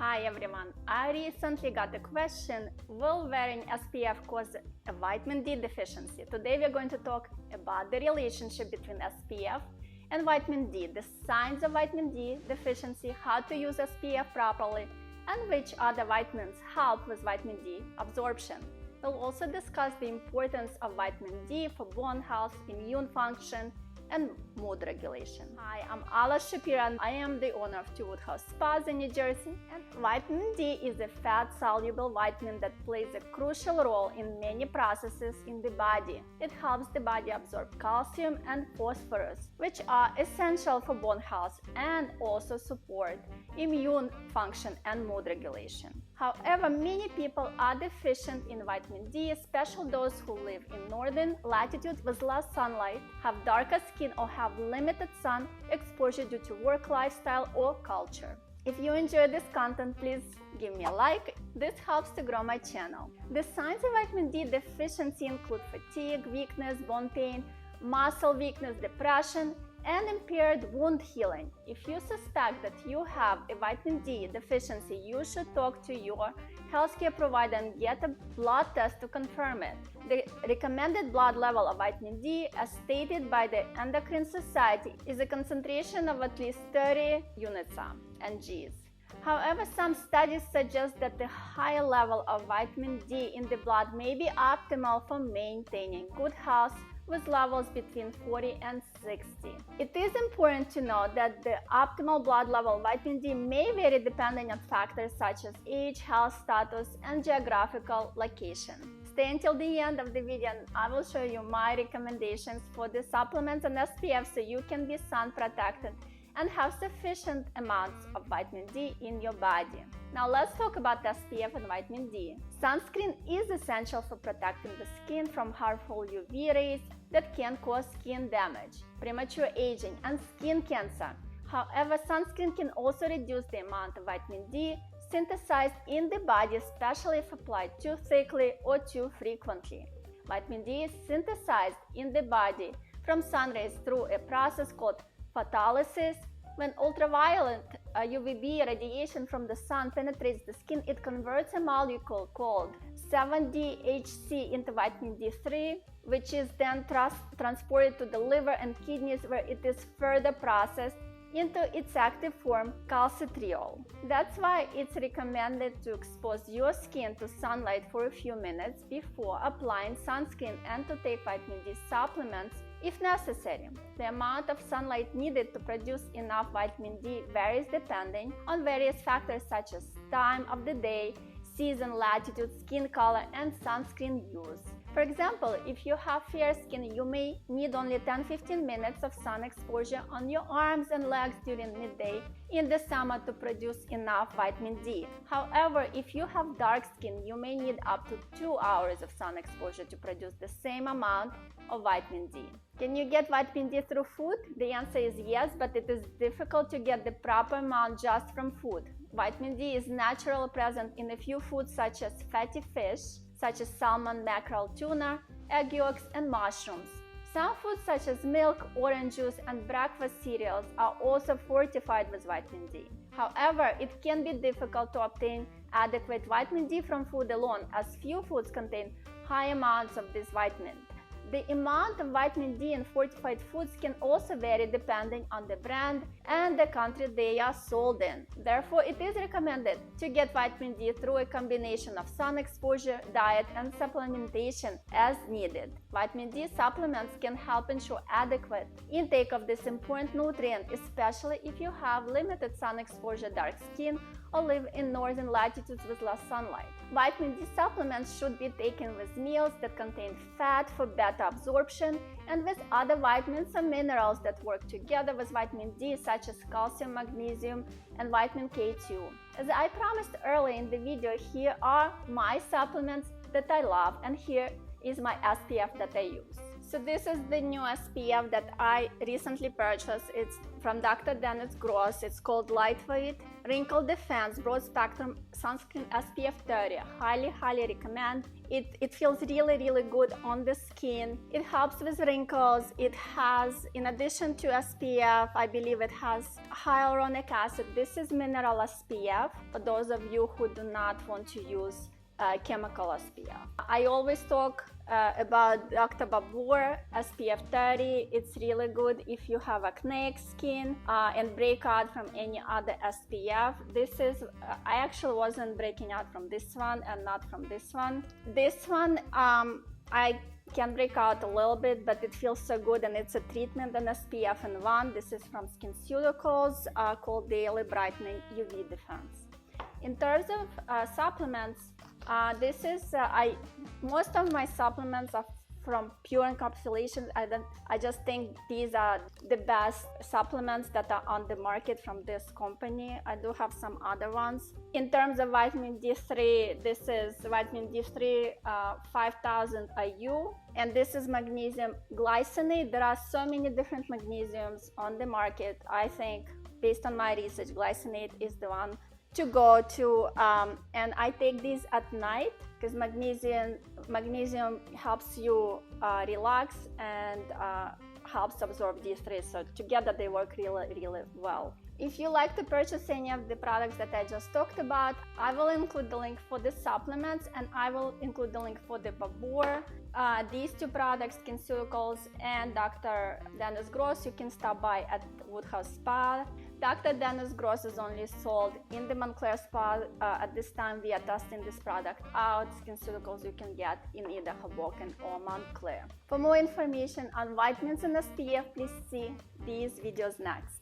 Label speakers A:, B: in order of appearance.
A: Hi everyone, I recently got a question, will wearing SPF cause a vitamin D deficiency? Today we are going to talk about the relationship between SPF and vitamin D, the signs of vitamin D deficiency, how to use SPF properly, and which other vitamins help with vitamin D absorption. We'll also discuss the importance of vitamin D for bone health, immune function, and mood regulation. Hi, I'm Alla and I am the owner of Two Woodhouse Spas in New Jersey. And vitamin D is a fat-soluble vitamin that plays a crucial role in many processes in the body. It helps the body absorb calcium and phosphorus, which are essential for bone health and also support immune function and mood regulation. However, many people are deficient in vitamin D, especially those who live in northern latitudes with less sunlight, have darker skin, or have limited sun exposure due to work lifestyle or culture. If you enjoy this content, please give me a like. This helps to grow my channel. The signs of vitamin D deficiency include fatigue, weakness, bone pain, muscle weakness, depression, and impaired wound healing. If you suspect that you have a vitamin D deficiency, you should talk to your healthcare provider and get a blood test to confirm it. The recommended blood level of vitamin D, as stated by the Endocrine Society, is a concentration of at least 30 units (mg). However, some studies suggest that the higher level of vitamin D in the blood may be optimal for maintaining good health, with levels between 40 and 60. It is important to note that the optimal blood level of vitamin D may vary depending on factors such as age, health status, and geographical location. Stay until the end of the video and I will show you my recommendations for the supplements and SPF so you can be sun protected and have sufficient amounts of vitamin D in your body. Now let's talk about SPF and vitamin D. Sunscreen is essential for protecting the skin from harmful UV rays that can cause skin damage, premature aging, and skin cancer. However, sunscreen can also reduce the amount of vitamin D synthesized in the body, especially if applied too thickly or too frequently. Vitamin D is synthesized in the body from sun rays through a process called photolysis. When ultraviolet UVB radiation from the sun penetrates the skin, it converts a molecule called 7-DHC into vitamin D3, which is then transported to the liver and kidneys, where it is further processed into its active form, calcitriol. That's why it's recommended to expose your skin to sunlight for a few minutes before applying sunscreen and to take vitamin D supplements if necessary. The amount of sunlight needed to produce enough vitamin D varies depending on various factors such as time of the day, season, latitude, skin color, and sunscreen use. For example, if you have fair skin, you may need only 10-15 minutes of sun exposure on your arms and legs during midday in the summer to produce enough vitamin D. However, if you have dark skin, you may need up to 2 hours of sun exposure to produce the same amount of vitamin D. Can you get vitamin D through food? The answer is yes, but it is difficult to get the proper amount just from food. Vitamin D is naturally present in a few foods such as fatty fish, such as salmon, mackerel, tuna, egg yolks, and mushrooms. Some foods such as milk, orange juice, and breakfast cereals are also fortified with vitamin D. However, it can be difficult to obtain adequate vitamin D from food alone, as few foods contain high amounts of this vitamin. The amount of vitamin D in fortified foods can also vary depending on the brand and the country they are sold in. Therefore, it is recommended to get vitamin D through a combination of sun exposure, diet, and supplementation as needed. Vitamin D supplements can help ensure adequate intake of this important nutrient, especially if you have limited sun exposure, dark skin, or live in northern latitudes with less sunlight. Vitamin D supplements should be taken with meals that contain fat for better absorption and with other vitamins and minerals that work together with vitamin D, such as calcium, magnesium, and vitamin K2. As I promised earlier in the video, here are my supplements that I love, and here is my SPF that I use. So this is the new SPF that I recently purchased. It's from Dr. Dennis Gross. It's called Lightweight Wrinkle Defense Broad Spectrum Sunscreen SPF 30. Highly recommend. It feels really good on the skin. It helps with wrinkles. It has, in addition to SPF, I believe it has hyaluronic acid. This is mineral SPF for those of you who do not want to use chemical SPF. I always talk about Dr. Babor SPF 30. It's really good if you have acneic skin and break out from any other SPF. This is, I actually wasn't breaking out from this one and not from this one. This one, I can break out a little bit, but it feels so good, and it's a treatment and SPF in one. This is from SkinCeuticals called Daily Brightening UV Defense. In terms of supplements, this is most of my supplements are from pure encapsulations. I just think these are the best supplements that are on the market from this company. I do have some other ones. In terms of vitamin D3, this is vitamin D3 5000 IU, and this is magnesium glycinate. There are so many different magnesiums on the market. I think, based on my research, glycinate is the one to go to, and I take these at night because magnesium helps you relax and helps absorb D3, so together they work really well. If you like to purchase any of the products that I just talked about, I will include the link for the supplements, and I will include the link for the Babor. These two products, SkinCeuticals and Dr. Dennis Gross, you can stop by at Woodhouse Spa. Dr. Dennis Gross is only sold in the Montclair Spa at this time. We are testing this product out. SkinCeuticals you can get in either Hoboken or Montclair. For more information on vitamins and SPF, please see these videos next.